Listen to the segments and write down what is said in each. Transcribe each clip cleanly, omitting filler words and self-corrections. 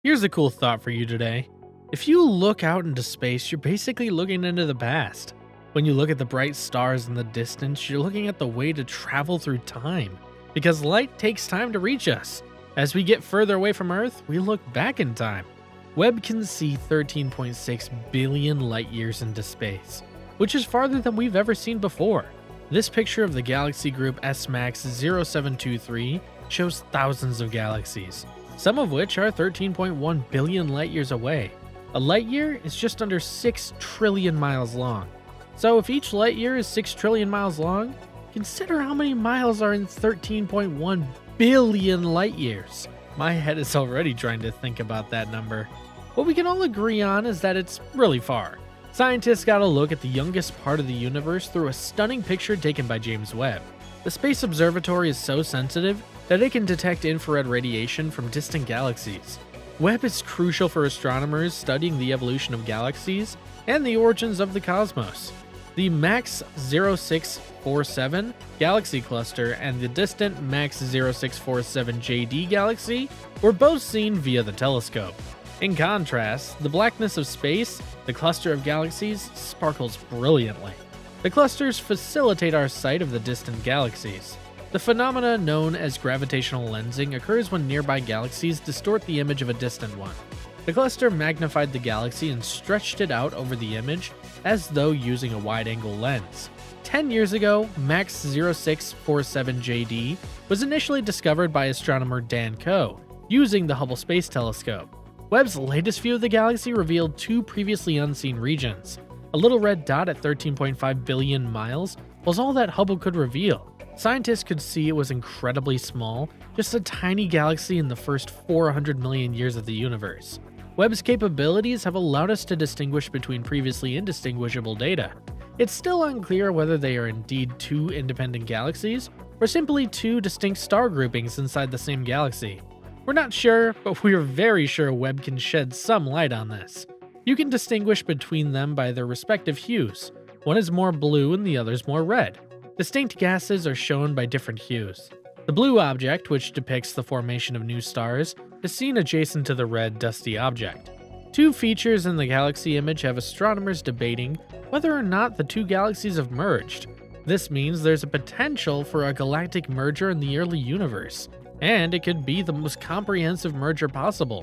Here's a cool thought for you today. If you look out into space, you're basically looking into the past. When you look at the bright stars in the distance, you're looking at the way to travel through time, because light takes time to reach us. As we get further away from Earth, we look back in time. Webb can see 13.6 billion light years into space, which is farther than we've ever seen before. This picture of the galaxy group S-MAX 0723 shows thousands of galaxies, some of which are 13.1 billion light years away. A light year is just under 6 trillion miles long. So if each light year is 6 trillion miles long, consider how many miles are in 13.1 billion light years. My head is already trying to think about that number. What we can all agree on is that it's really far. Scientists got a look at the youngest part of the universe through a stunning picture taken by James Webb. The Space Observatory is so sensitive that it can detect infrared radiation from distant galaxies. Webb is crucial for astronomers studying the evolution of galaxies and the origins of the cosmos. The MAX 0647 galaxy cluster and the distant MAX 0647 JD galaxy were both seen via the telescope. In contrast, the blackness of space, the cluster of galaxies, sparkles brilliantly. The clusters facilitate our sight of the distant galaxies. The phenomena known as gravitational lensing occurs when nearby galaxies distort the image of a distant one. The cluster magnified the galaxy and stretched it out over the image as though using a wide-angle lens. 10 years ago, MAX 0647 JD was initially discovered by astronomer Dan Coe using the Hubble Space Telescope. Webb's latest view of the galaxy revealed two previously unseen regions. A little red dot at 13.5 billion miles was all that Hubble could reveal. Scientists could see it was incredibly small, just a tiny galaxy in the first 400 million years of the universe. Webb's capabilities have allowed us to distinguish between previously indistinguishable data. It's still unclear whether they are indeed two independent galaxies, or simply two distinct star groupings inside the same galaxy. We're not sure, but we're very sure Webb can shed some light on this. You can distinguish between them by their respective hues. One is more blue and the other is more red. Distinct gases are shown by different hues. The blue object, which depicts the formation of new stars, is seen adjacent to the red, dusty object. Two features in the galaxy image have astronomers debating whether or not the two galaxies have merged. This means there's a potential for a galactic merger in the early universe, and it could be the most comprehensive merger possible.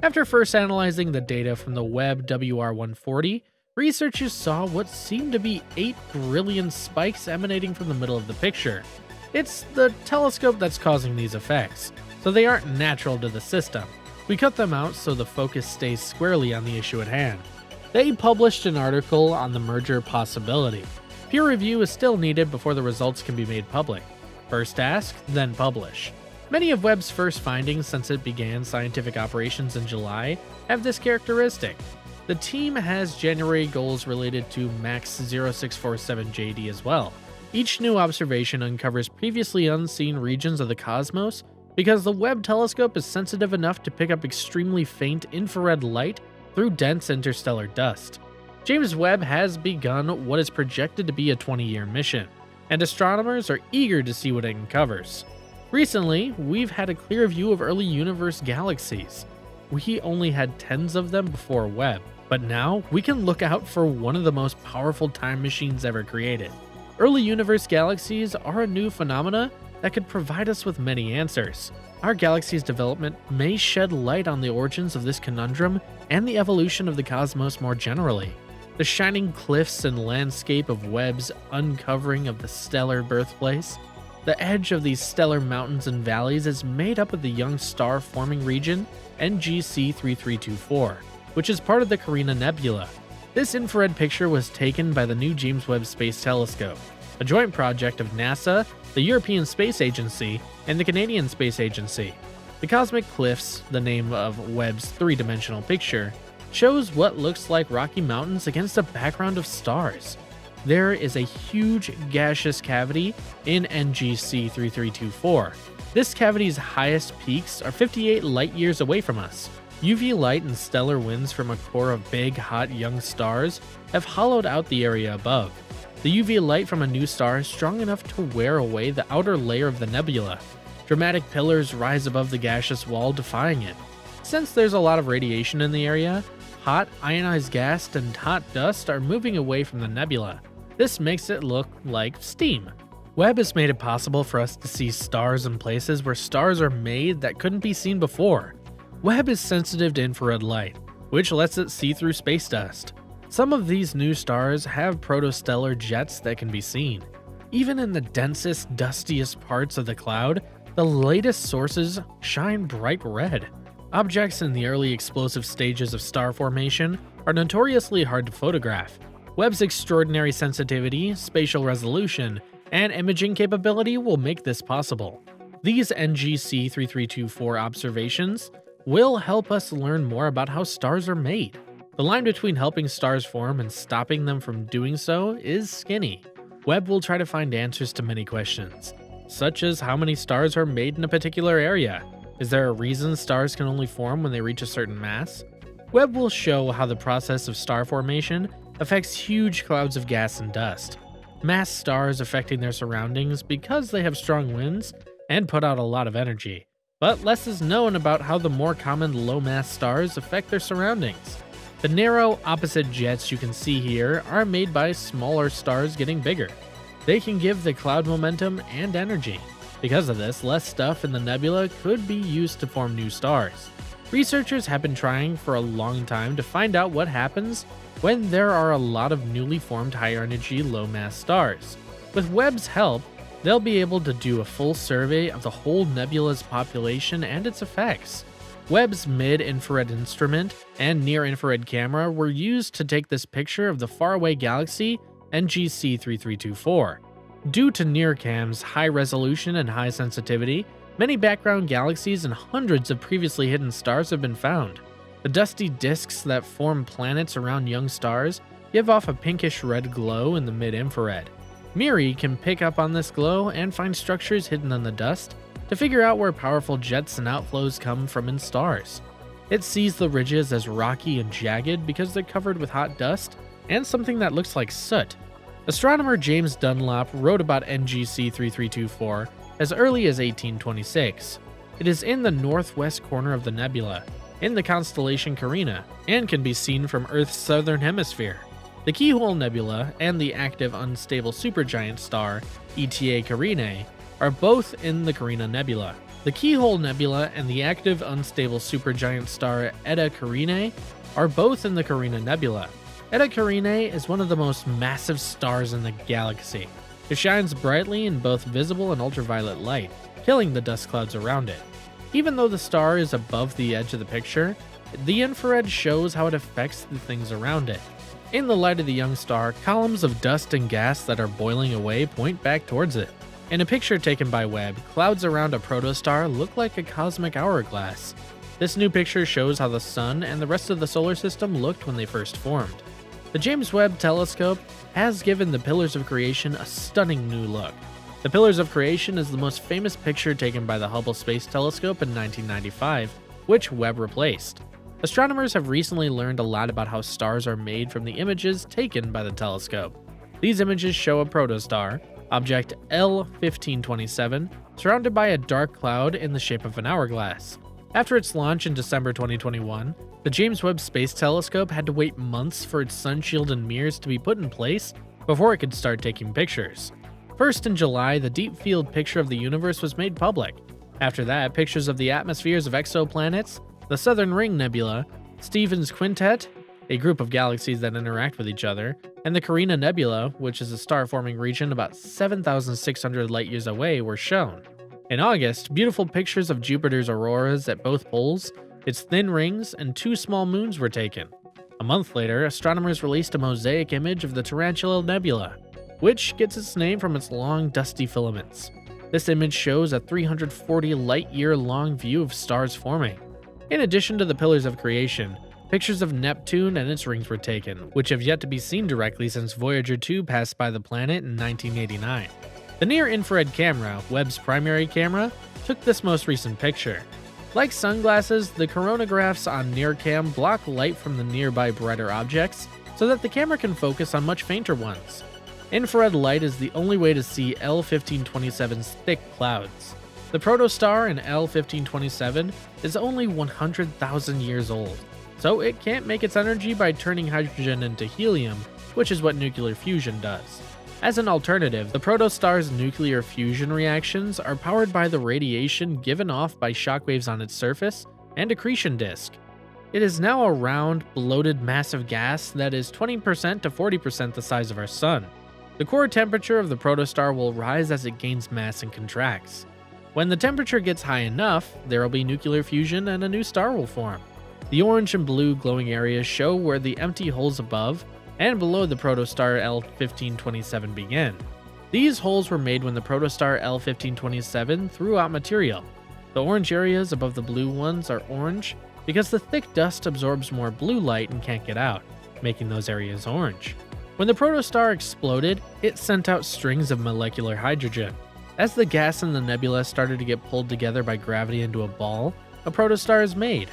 After first analyzing the data from the Webb WR140, researchers saw what seemed to be 8 brilliant spikes emanating from the middle of the picture. It's the telescope that's causing these effects, so they aren't natural to the system. We cut them out so the focus stays squarely on the issue at hand. They published an article on the merger possibility. Peer review is still needed before the results can be made public. First ask, then publish. Many of Webb's first findings since it began scientific operations in July have this characteristic. The team has January goals related to MAX 0647 JD as well. Each new observation uncovers previously unseen regions of the cosmos because the Webb telescope is sensitive enough to pick up extremely faint infrared light through dense interstellar dust. James Webb has begun what is projected to be a 20-year mission, and astronomers are eager to see what it uncovers. Recently, we've had a clear view of early universe galaxies. We only had tens of them before Webb, but now we can look out for one of the most powerful time machines ever created. Early universe galaxies are a new phenomena that could provide us with many answers. Our galaxy's development may shed light on the origins of this conundrum and the evolution of the cosmos more generally. The shining cliffs and landscape of Webb's uncovering of the stellar birthplace. The edge of these stellar mountains and valleys is made up of the young star-forming region NGC 3324, which is part of the Carina Nebula. This infrared picture was taken by the new James Webb Space Telescope, a joint project of NASA, the European Space Agency, and the Canadian Space Agency. The cosmic cliffs, the name of Webb's three-dimensional picture, shows what looks like Rocky Mountains against a background of stars. There is a huge gaseous cavity in NGC 3324. This cavity's highest peaks are 58 light-years away from us. UV light and stellar winds from a core of big, hot young stars have hollowed out the area above. The UV light from a new star is strong enough to wear away the outer layer of the nebula. Dramatic pillars rise above the gaseous wall, defying it. Since there's a lot of radiation in the area, hot ionized gas and hot dust are moving away from the nebula. This makes it look like steam. Webb has made it possible for us to see stars in places where stars are made that couldn't be seen before. Webb is sensitive to infrared light, which lets it see through space dust. Some of these new stars have protostellar jets that can be seen. Even in the densest, dustiest parts of the cloud, the latest sources shine bright red. Objects in the early explosive stages of star formation are notoriously hard to photograph. Webb's extraordinary sensitivity, spatial resolution, and imaging capability will make this possible. These NGC 3324 observations will help us learn more about how stars are made. The line between helping stars form and stopping them from doing so is skinny. Webb will try to find answers to many questions, such as how many stars are made in a particular area. Is there a reason stars can only form when they reach a certain mass? Webb will show how the process of star formation affects huge clouds of gas and dust. Mass stars affecting their surroundings because they have strong winds and put out a lot of energy. But less is known about how the more common low-mass stars affect their surroundings. The narrow, opposite jets you can see here are made by smaller stars getting bigger. They can give the cloud momentum and energy. Because of this, less stuff in the nebula could be used to form new stars. Researchers have been trying for a long time to find out what happens when there are a lot of newly formed high-energy, low-mass stars. With Webb's help, they'll be able to do a full survey of the whole nebula's population and its effects. Webb's mid-infrared instrument and near-infrared camera were used to take this picture of the faraway galaxy NGC 3324. Due to NIRCam's high resolution and high sensitivity, many background galaxies and hundreds of previously hidden stars have been found. The dusty disks that form planets around young stars give off a pinkish-red glow in the mid-infrared. MIRI can pick up on this glow and find structures hidden in the dust to figure out where powerful jets and outflows come from in stars. It sees the ridges as rocky and jagged because they're covered with hot dust and something that looks like soot. Astronomer James Dunlop wrote about NGC 3324 as early as 1826. It is in the northwest corner of the nebula, in the constellation Carina, and can be seen from Earth's southern hemisphere. The Keyhole Nebula and the active unstable supergiant star ETA Carinae are both in the Carina Nebula. The Keyhole Nebula and the active unstable supergiant star Eta Carinae are both in the Carina Nebula. Eta Carinae is one of the most massive stars in the galaxy. It shines brightly in both visible and ultraviolet light, killing the dust clouds around it. Even though the star is above the edge of the picture, the infrared shows how it affects the things around it. In the light of the young star, columns of dust and gas that are boiling away point back towards it. In a picture taken by Webb, clouds around a protostar look like a cosmic hourglass. This new picture shows how the Sun and the rest of the solar system looked when they first formed. The James Webb Telescope has given the Pillars of Creation a stunning new look. The Pillars of Creation is the most famous picture taken by the Hubble Space Telescope in 1995, which Webb replaced. Astronomers have recently learned a lot about how stars are made from the images taken by the telescope. These images show a protostar, object L1527, surrounded by a dark cloud in the shape of an hourglass. After its launch in December 2021, the James Webb Space Telescope had to wait months for its sunshield and mirrors to be put in place before it could start taking pictures. First in July, the deep field picture of the universe was made public. After that, pictures of the atmospheres of exoplanets, the Southern Ring Nebula, Stephan's Quintet, a group of galaxies that interact with each other, and the Carina Nebula, which is a star-forming region about 7,600 light-years away, were shown. In August, beautiful pictures of Jupiter's auroras at both poles, its thin rings, and 2 small moons were taken. A month later, astronomers released a mosaic image of the Tarantula Nebula, which gets its name from its long, dusty filaments. This image shows a 340 light-year long view of stars forming. In addition to the Pillars of Creation, pictures of Neptune and its rings were taken, which have yet to be seen directly since Voyager 2 passed by the planet in 1989. The near-infrared camera, Webb's primary camera, took this most recent picture. Like sunglasses, the coronagraphs on NIRCam block light from the nearby brighter objects so that the camera can focus on much fainter ones. Infrared light is the only way to see L1527's thick clouds. The protostar in L1527 is only 100,000 years old, so it can't make its energy by turning hydrogen into helium, which is what nuclear fusion does. As an alternative, the protostar's nuclear fusion reactions are powered by the radiation given off by shockwaves on its surface and accretion disk. It is now a round, bloated mass of gas that is 20% to 40% the size of our sun. The core temperature of the protostar will rise as it gains mass and contracts. When the temperature gets high enough, there will be nuclear fusion and a new star will form. The orange and blue glowing areas show where the empty holes above and below the protostar L1527 began. These holes were made when the protostar L1527 threw out material. The orange areas above the blue ones are orange because the thick dust absorbs more blue light and can't get out, making those areas orange. When the protostar exploded, it sent out strings of molecular hydrogen. As the gas in the nebula started to get pulled together by gravity into a ball, a protostar is made.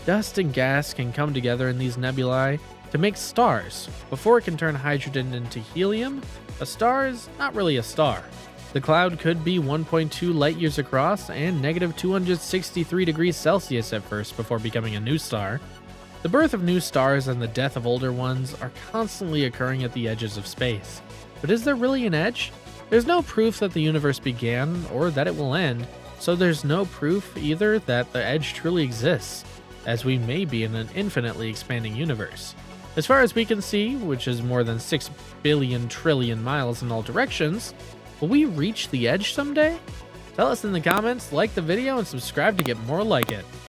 Dust and gas can come together in these nebulae to make stars. Before it can turn hydrogen into helium, a star is not really a star. The cloud could be 1.2 light years across and negative 263 degrees Celsius at first before becoming a new star. The birth of new stars and the death of older ones are constantly occurring at the edges of space. But is there really an edge? There's no proof that the universe began or that it will end, so there's no proof either that the edge truly exists, as we may be in an infinitely expanding universe. As far as we can see, which is more than 6 billion trillion miles in all directions, will we reach the edge someday? Tell us in the comments, like the video, and subscribe to get more like it.